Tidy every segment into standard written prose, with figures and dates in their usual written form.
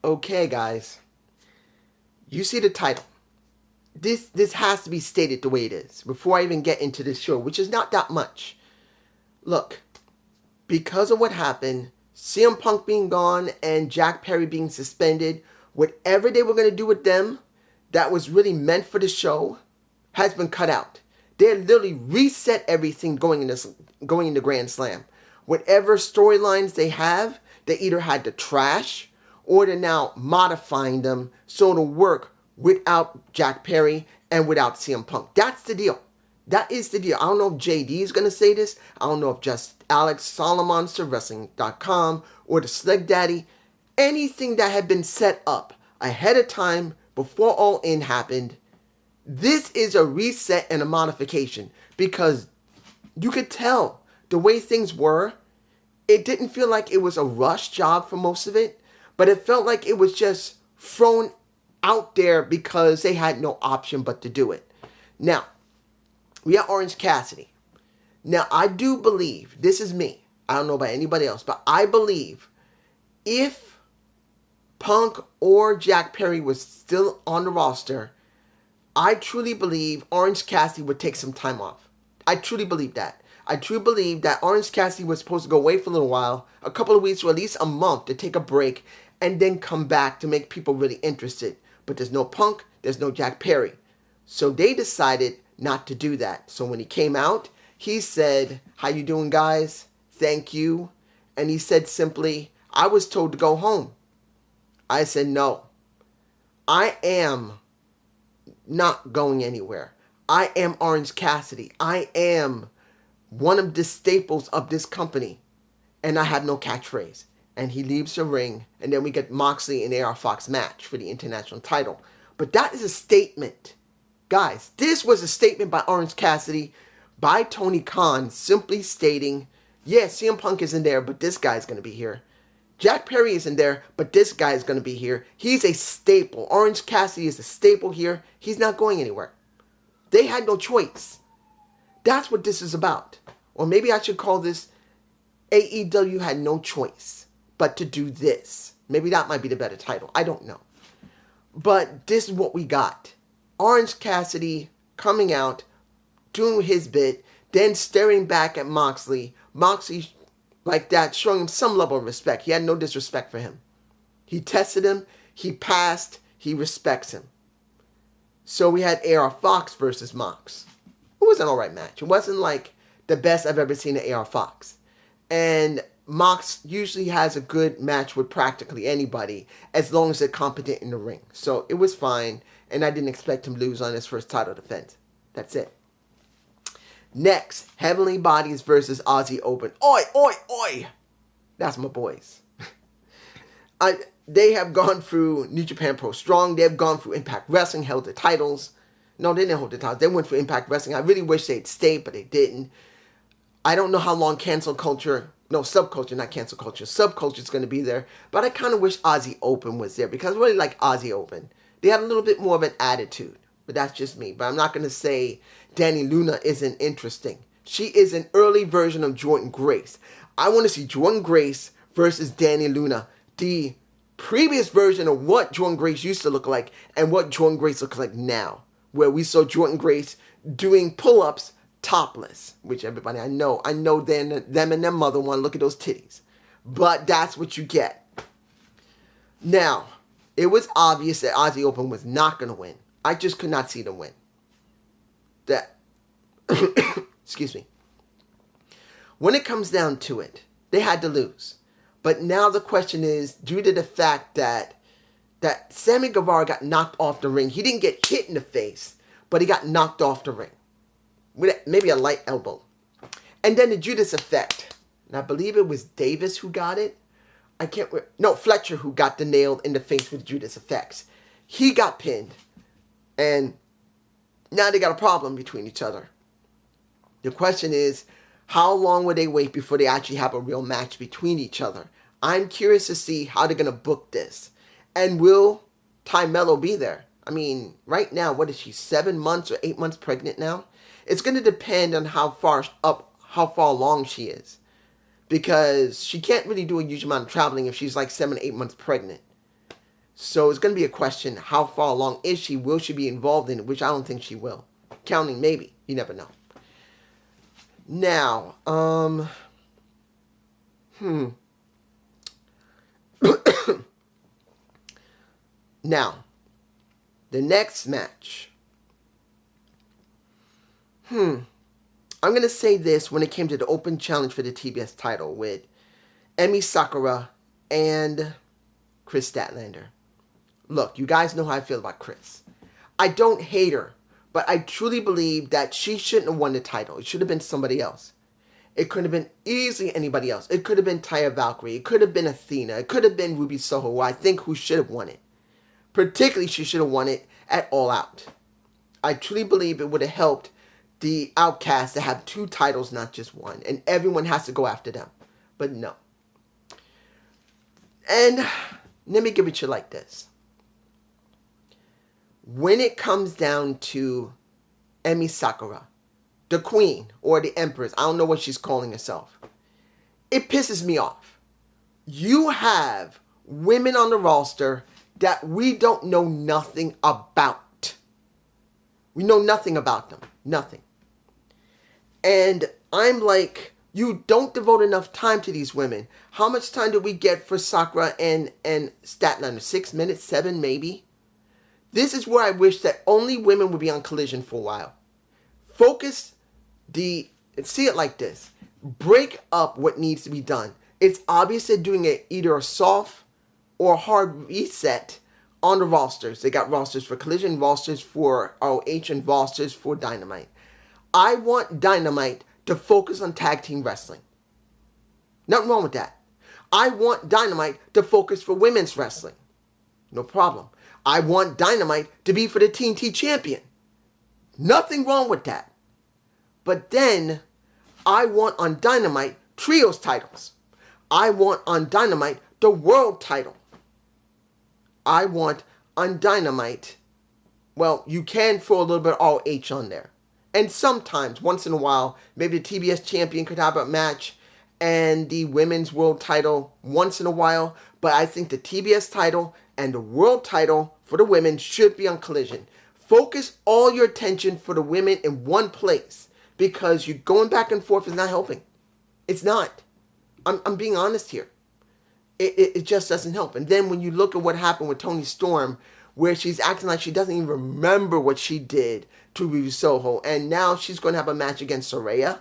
Okay, guys. You see the title. This has to be stated the way it is before I even get into this show, which is not that much. Look, because of what happened, CM Punk being gone and Jack Perry being suspended, whatever they were going to do with them that was really meant for the show has been cut out. They literally reset everything going into Grand Slam. Whatever storylines they have, they either had to trash or they're now modifying them so it'll work without Jack Perry and without CM Punk. That's the deal. That is the deal. I don't know if JD is going to say this. I don't know if just Alex Solomonster, Wrestling.com, or the Slick Daddy. Anything that had been set up ahead of time before All In happened, this is a reset and a modification because you could tell the way things were. It didn't feel like it was a rush job for most of it, but it felt like it was just thrown out there because they had no option but to do it. Now, we have Orange Cassidy. Now, I do believe, this is me, I don't know about anybody else, but I believe if Punk or Jack Perry was still on the roster, I truly believe Orange Cassidy would take some time off. I truly believe that. I truly believe that Orange Cassidy was supposed to go away for a little while, a couple of weeks or at least a month to take a break and then come back to make people really interested. But there's no Punk, there's no Jack Perry. So they decided not to do that. So when he came out, he said, "How you doing, guys? Thank you." And he said simply, "I was told to go home." I said, "No. I am not going anywhere. I am Orange Cassidy. I am one of the staples of this company. And I have no catchphrase." And he leaves the ring. And then we get Moxley and AR Fox match for the international title. But that is a statement. Guys, this was a statement by Orange Cassidy, by Tony Khan, simply stating, yeah, CM Punk isn't there, but this guy's going to be here. Jack Perry isn't there, but this guy is going to be here. He's a staple. Orange Cassidy is a staple here. He's not going anywhere. They had no choice. That's what this is about. Or maybe I should call this AEW had no choice but to do this. Maybe that might be the better title. I don't know. But this is what we got. Orange Cassidy coming out, doing his bit, then staring back at Moxley. Moxley, like that, showing him some level of respect. He had no disrespect for him. He tested him. He passed. He respects him. So we had AR Fox versus Mox. It was an alright match. It wasn't like the best I've ever seen of AR Fox. And Mox usually has a good match with practically anybody as long as they're competent in the ring. So it was fine. And I didn't expect him to lose on his first title defense. That's it. Next, Heavenly Bodies versus Aussie Open. Oi, oi, oi! That's my boys. They have gone through New Japan Pro Strong. They have gone through Impact Wrestling, held the titles. No, they didn't hold the titles. They went for Impact Wrestling. I really wish they'd stayed, but they didn't. I don't know how long subculture, not cancel culture. Subculture is going to be there. But I kind of wish Aussie Open was there because I really like Aussie Open. They had a little bit more of an attitude. But that's just me. But I'm not going to say Danny Luna isn't interesting. She is an early version of Jordan Grace. I want to see Jordan Grace versus Danny Luna. The previous version of what Jordan Grace used to look like and what Jordan Grace looks like now. Where we saw Jordan Grace doing pull-ups topless. Which everybody, I know them and their mother want to look at those titties. But that's what you get. Now, it was obvious that Aussie Open was not going to win. I just could not see them win. Excuse me. When it comes down to it, they had to lose. But now the question is, due to the fact that Sammy Guevara got knocked off the ring, he didn't get hit in the face, but he got knocked off the ring. With maybe a light elbow. And then the Judas effect. And I believe it was Davis who got it. Fletcher who got the nail in the face with Judas effects. He got pinned. And now they got a problem between each other. The question is, how long will they wait before they actually have a real match between each other? I'm curious to see how they're going to book this. And will Ty Mello be there? I mean, right now, what is she, 7 months or 8 months pregnant now? It's going to depend on how far along she is. Because she can't really do a huge amount of traveling if she's like 7 or 8 months pregnant. So it's going to be a question, how far along is she? Will she be involved in it? Which I don't think she will. Counting maybe. You never know. Now, Now, the next match. I'm going to say this when it came to the open challenge for the TBS title with Emi Sakura and Chris Statlander. Look, you guys know how I feel about Chris. I don't hate her, but I truly believe that she shouldn't have won the title. It should have been somebody else. It could have been easily anybody else. It could have been Taya Valkyrie. It could have been Athena. It could have been Ruby Soho, who I think who should have won it. Particularly, she should have won it at All Out. I truly believe it would have helped the Outcasts to have 2 titles, not just one. And everyone has to go after them. But no. And let me give it to you like this. When it comes down to Emi Sakura, the queen or the empress, I don't know what she's calling herself, it pisses me off. You have women on the roster that we don't know nothing about. We know nothing about them. Nothing. And I'm like, you don't devote enough time to these women. How much time did we get for Sakura and Statlander? 6 minutes? 7 maybe? This is where I wish that only women would be on Collision for a while. See it like this. Break up what needs to be done. It's obvious they're doing either a soft or a hard reset on the rosters. They got rosters for Collision, rosters for ROH, and rosters for Dynamite. I want Dynamite to focus on tag team wrestling. Nothing wrong with that. I want Dynamite to focus for women's wrestling. No problem. I want Dynamite to be for the TNT champion. Nothing wrong with that. But then, I want on Dynamite trios titles. I want on Dynamite the world title. I want on Dynamite, well, you can throw a little bit of ROH on there. And sometimes, once in a while, maybe the TBS champion could have a match and the women's world title once in a while. But I think the TBS title and the world title for the women should be on Collision. Focus all your attention for the women in one place, because you going back and forth is not helping. It's not. I'm being honest here. It just doesn't help. And then when you look at what happened with Toni Storm, where she's acting like she doesn't even remember what she did to Ruby Soho, and now she's going to have a match against Saraya,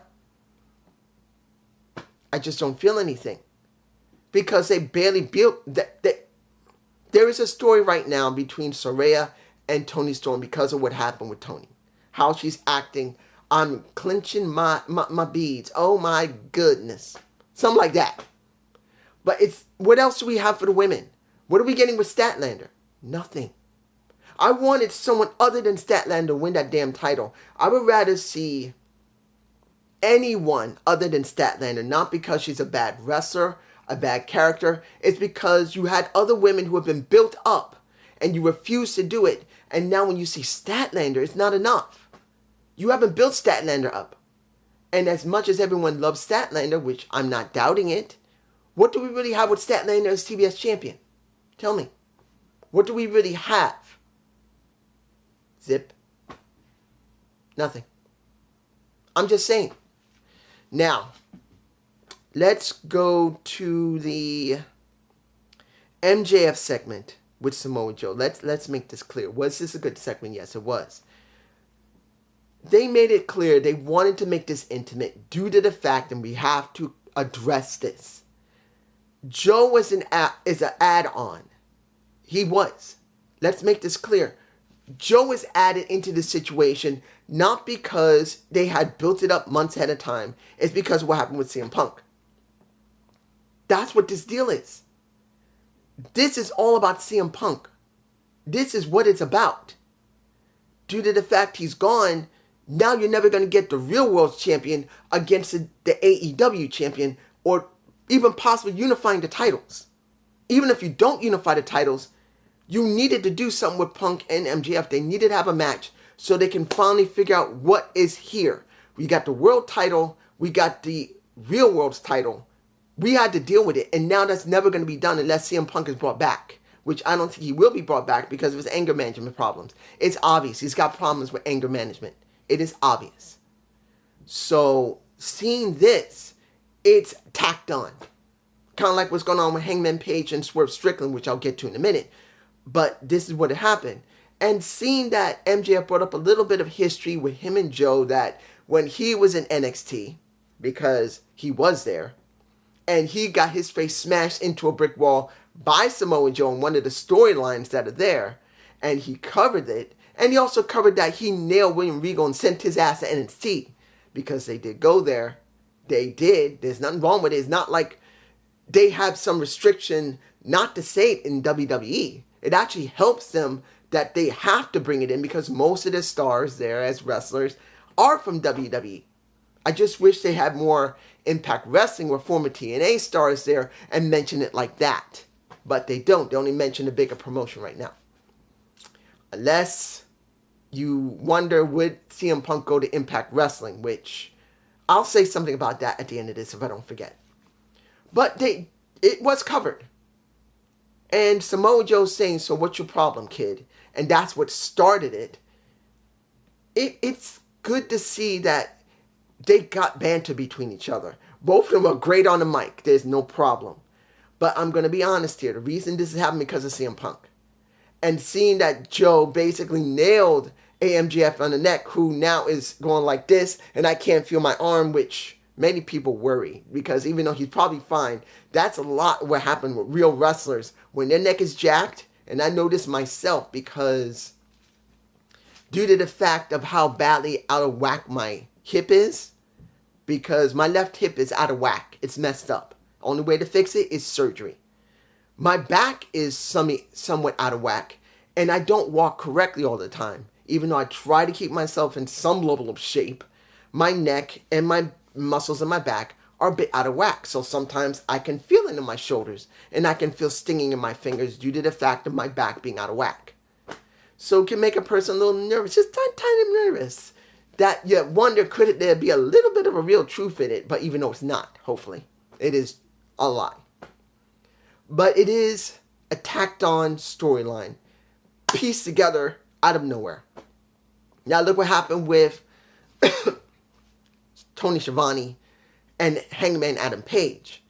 I just don't feel anything. Because they barely built... There is a story right now between Saraya and Toni Storm because of what happened with Toni. How she's acting. I'm clenching my beads. Oh my goodness. Something like that. But what else do we have for the women? What are we getting with Statlander? Nothing. I wanted someone other than Statlander win that damn title. I would rather see anyone other than Statlander. Not because she's a bad wrestler, a bad character. It's because you had other women who have been built up and you refuse to do it. And now when you see Statlander, it's not enough. You haven't built Statlander up. And as much as everyone loves Statlander, which I'm not doubting it, what do we really have with Statlander as TBS champion? Tell me. What do we really have? Zip. Nothing. I'm just saying. Now, let's go to the MJF segment with Samoa Joe. Let's make this clear. Was this a good segment? Yes, it was. They made it clear they wanted to make this intimate due to the fact, and we have to address this. Joe was an add-on. He was. Let's make this clear. Joe was added into the situation not because they had built it up months ahead of time. It's because of what happened with CM Punk. That's what this deal is. This is all about CM Punk. This is what it's about. Due to the fact he's gone, now you're never going to get the real world champion against the AEW champion, or even possibly unifying the titles. Even if you don't unify the titles, you needed to do something with Punk and MJF. They needed to have a match so they can finally figure out what is here. We got the world title. We got the real world's title. We had to deal with it. And now that's never going to be done unless CM Punk is brought back. which I don't think he will be brought back because of his anger management problems. It's obvious. He's got problems with anger management. It is obvious. So, seeing this, it's tacked on. Kind of like what's going on with Hangman Page and Swerve Strickland, which I'll get to in a minute. But this is what happened. And seeing that MJF brought up a little bit of history with him and Joe, that when he was in NXT, because he was there, and he got his face smashed into a brick wall by Samoa Joe in one of the storylines that are there, and he covered it. And he also covered that he nailed William Regal and sent his ass to NXT, because they did go there. They did. There's nothing wrong with it. It's not like they have some restriction not to say it in WWE. It actually helps them that they have to bring it in because most of the stars there as wrestlers are from WWE. I just wish they had more Impact Wrestling or former TNA stars there and mention it like that. But they don't. They only mention the bigger promotion right now. Unless you wonder, would CM Punk go to Impact Wrestling? Which I'll say something about that at the end of this if I don't forget. But it was covered. And Samoa Joe's saying, so what's your problem, kid? And that's what started it. It's good to see that they got banter between each other. Both of them are great on the mic. There's no problem. But I'm going to be honest here. The reason this is happening because of CM Punk. And seeing that Joe basically nailed AMGF on the neck, who now is going like this, and I can't feel my arm, which many people worry. Because even though he's probably fine, that's a lot what happened with real wrestlers. When their neck is jacked, and I know this myself because due to the fact of how badly out of whack my hip is, because my left hip is out of whack. It's messed up. Only way to fix it is surgery. My back is somewhat out of whack, and I don't walk correctly all the time. Even though I try to keep myself in some level of shape, my neck and my muscles in my back are a bit out of whack. So sometimes I can feel it in my shoulders, and I can feel stinging in my fingers due to the fact of my back being out of whack. So it can make a person a little nervous, just tiny nervous. That you wonder, could there be a little bit of a real truth in it? But even though it's not, hopefully, it is a lie. But it is a tacked on storyline, pieced together out of nowhere. Now look what happened with Tony Shivani and Hangman Adam Page,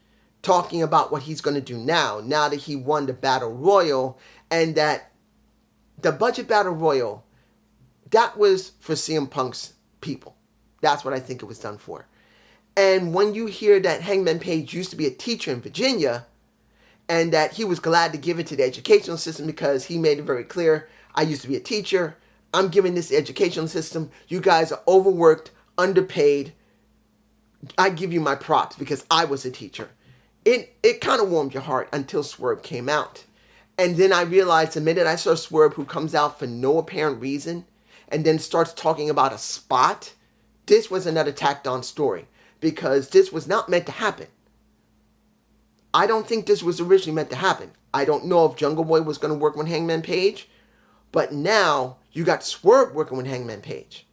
talking about what he's going to do now that he won the Battle Royal, and that the budget Battle Royal, that was for CM Punk's people. That's what I think it was done for. And when you hear that Hangman Page used to be a teacher in Virginia, and that he was glad to give it to the educational system because he made it very clear, I used to be a teacher, I'm giving this educational system, you guys are overworked, underpaid, I give you my props because I was a teacher. It kind of warmed your heart until Swerve came out. And then I realized the minute I saw Swerve, who comes out for no apparent reason and then starts talking about a spot, this was another tacked on story because this was not meant to happen. I don't think this was originally meant to happen. I don't know if Jungle Boy was going to work with Hangman Page, but now you got Swerve working with Hangman Page.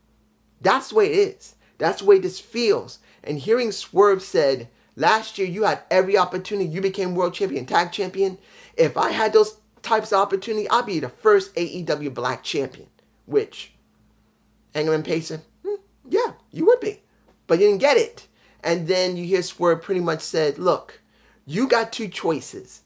That's the way it is. That's the way this feels. And hearing Swerve said, last year you had every opportunity. You became world champion, tag champion. If I had those types of opportunity, I'd be the first AEW black champion. Which, Hangman Page said, yeah, you would be. But you didn't get it. And then you hear Swerve pretty much said, look, you got two choices.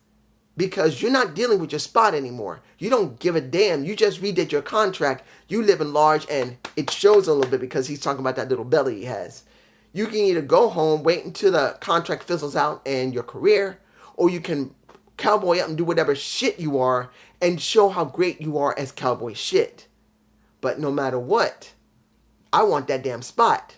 Because you're not dealing with your spot anymore. You don't give a damn. You just redid your contract. You live in large, and it shows a little bit because he's talking about that little belly he has. You can either go home, wait until the contract fizzles out and your career, or you can cowboy up and do whatever shit you are and show how great you are as cowboy shit. But no matter what, I want that damn spot.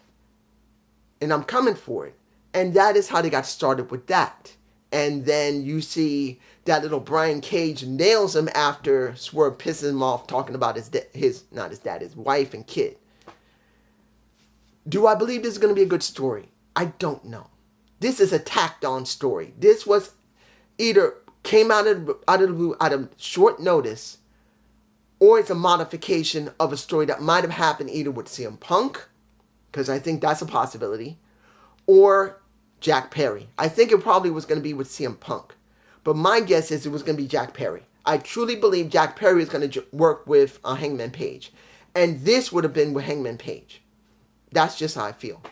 And I'm coming for it. And that is how they got started with that. And then you see that little Brian Cage nails him after Swerve pisses him off talking about his wife and kid. Do I believe this is going to be a good story? I don't know. This is a tacked on story. This was either came out of short notice, or it's a modification of a story that might have happened either with CM Punk, because I think that's a possibility, or Jack Perry. I think it probably was going to be with CM Punk. But my guess is it was going to be Jack Perry. I truly believe Jack Perry is going to work with Hangman Page. And this would have been with Hangman Page. That's just how I feel.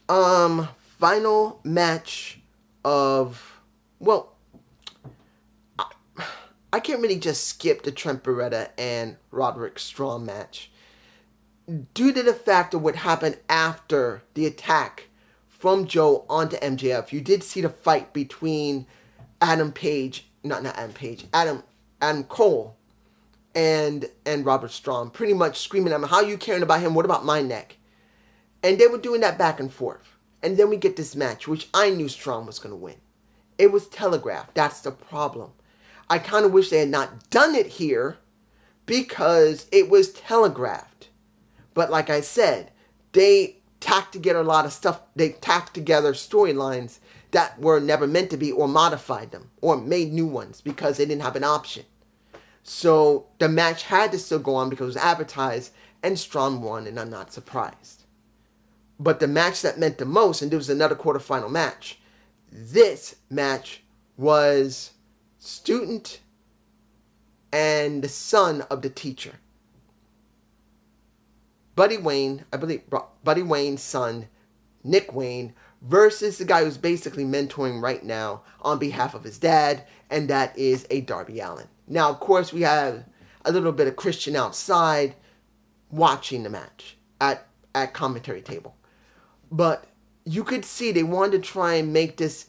Final match of, well, I can't really just skip the Trent Beretta and Roderick Strong match. Due to the fact of what happened after the attack from Joe onto MJF, you did see the fight between Adam Cole and Robert Strong, pretty much screaming at him, how you caring about him? What about my neck? And they were doing that back and forth. And then we get this match, which I knew Strong was going to win. It was telegraphed. That's the problem. I kind of wish they had not done it here because it was telegraphed. But like I said, they tacked together a lot of stuff. They tacked together storylines that were never meant to be, or modified them or made new ones because they didn't have an option. So the match had to still go on because it was advertised, and Strong won, and I'm not surprised. But the match that meant the most, and there was another quarterfinal match, this match was student and the son of the teacher. Buddy Wayne, I believe, Buddy Wayne's son, Nick Wayne, versus the guy who's basically mentoring right now on behalf of his dad, and that is a Darby Allin. Now, of course, we have a little bit of Christian outside watching the match at commentary table. But you could see they wanted to try and make this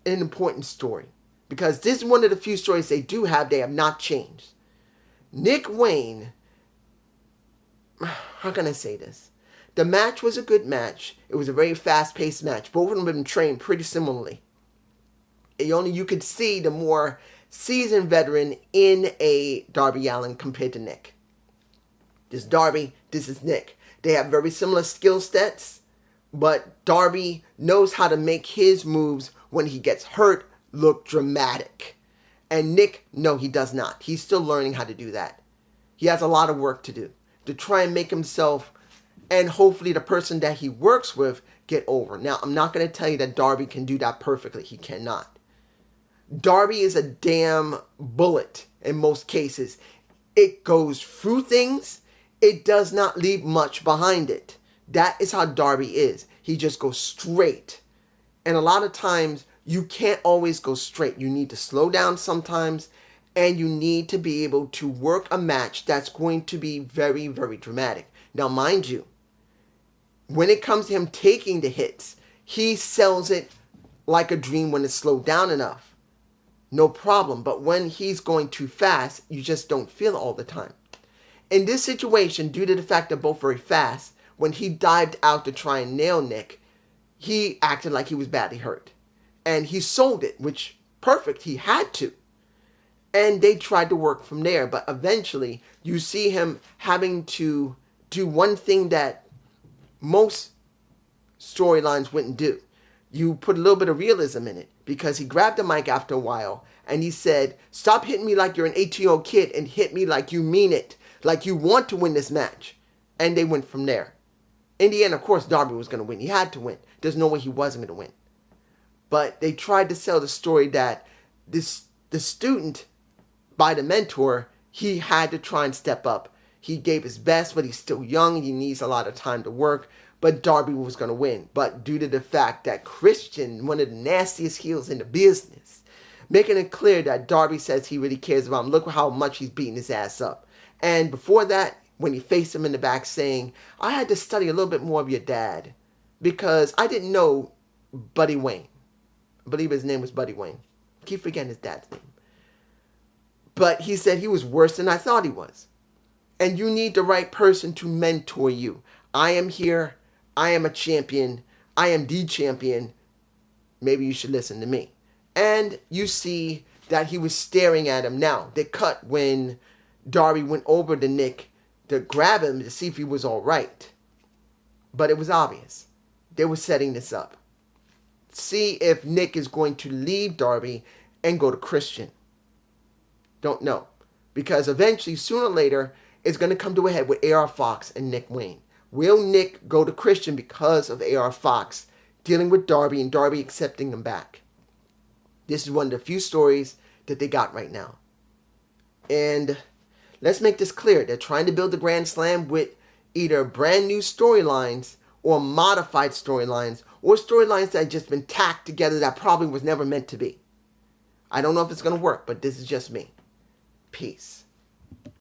an important story, because this is one of the few stories they do have. They have not changed. Nick Wayne, how can I say this? The match was a good match. It was a very fast-paced match. Both of them have been trained pretty similarly. You could see the more seasoned veteran in a Darby Allin compared to Nick. This is Darby, this is Nick. They have very similar skill sets, but Darby knows how to make his moves when he gets hurt look dramatic. And Nick, no, he does not. He's still learning how to do that. He has a lot of work to do to try and make himself, and hopefully the person that he works with, get over. Now, I'm not going to tell you that Darby can do that perfectly. He cannot. Darby is a damn bullet in most cases. It goes through things. It does not leave much behind it. That is how Darby is. He just goes straight. And a lot of times, you can't always go straight. You need to slow down sometimes, and you need to be able to work a match that's going to be very, very dramatic. Now, mind you, when it comes to him taking the hits, he sells it like a dream when it's slowed down enough. No problem. But when he's going too fast, you just don't feel it all the time. In this situation, due to the fact they're both very fast, when he dived out to try and nail Nick, he acted like he was badly hurt. And he sold it, which, perfect, he had to. And they tried to work from there, but eventually you see him having to do one thing that most storylines wouldn't do. You put a little bit of realism in it, because he grabbed the mic after a while and he said, stop hitting me like you're an 18-year-old kid and hit me like you mean it, like you want to win this match. And they went from there. In the end, of course, Darby was going to win. He had to win. There's no way he wasn't going to win. But they tried to sell the story that the student, by the mentor, he had to try and step up. He gave his best, but he's still young. He needs a lot of time to work. But Darby was going to win. But due to the fact that Christian, one of the nastiest heels in the business, making it clear that Darby says he really cares about him. Look how much he's beating his ass up. And before that, when he faced him in the back saying, I had to study a little bit more of your dad because I didn't know Buddy Wayne. I believe his name was Buddy Wayne. I keep forgetting his dad's name. But he said he was worse than I thought he was. And you need the right person to mentor you. I am here. I am a champion. I am the champion. Maybe you should listen to me. And you see that he was staring at him. Now, they cut when Darby went over to Nick to grab him to see if he was all right. But it was obvious. They were setting this up. See if Nick is going to leave Darby and go to Christian. Don't know. Because eventually, sooner or later, it's going to come to a head with AR Fox and Nick Wayne. Will Nick go to Christian because of AR Fox dealing with Darby and Darby accepting him back? This is one of the few stories that they got right now. And let's make this clear. They're trying to build the Grand Slam with either brand new storylines or modified storylines or storylines that have just been tacked together that probably was never meant to be. I don't know if it's going to work, but this is just me. Peace.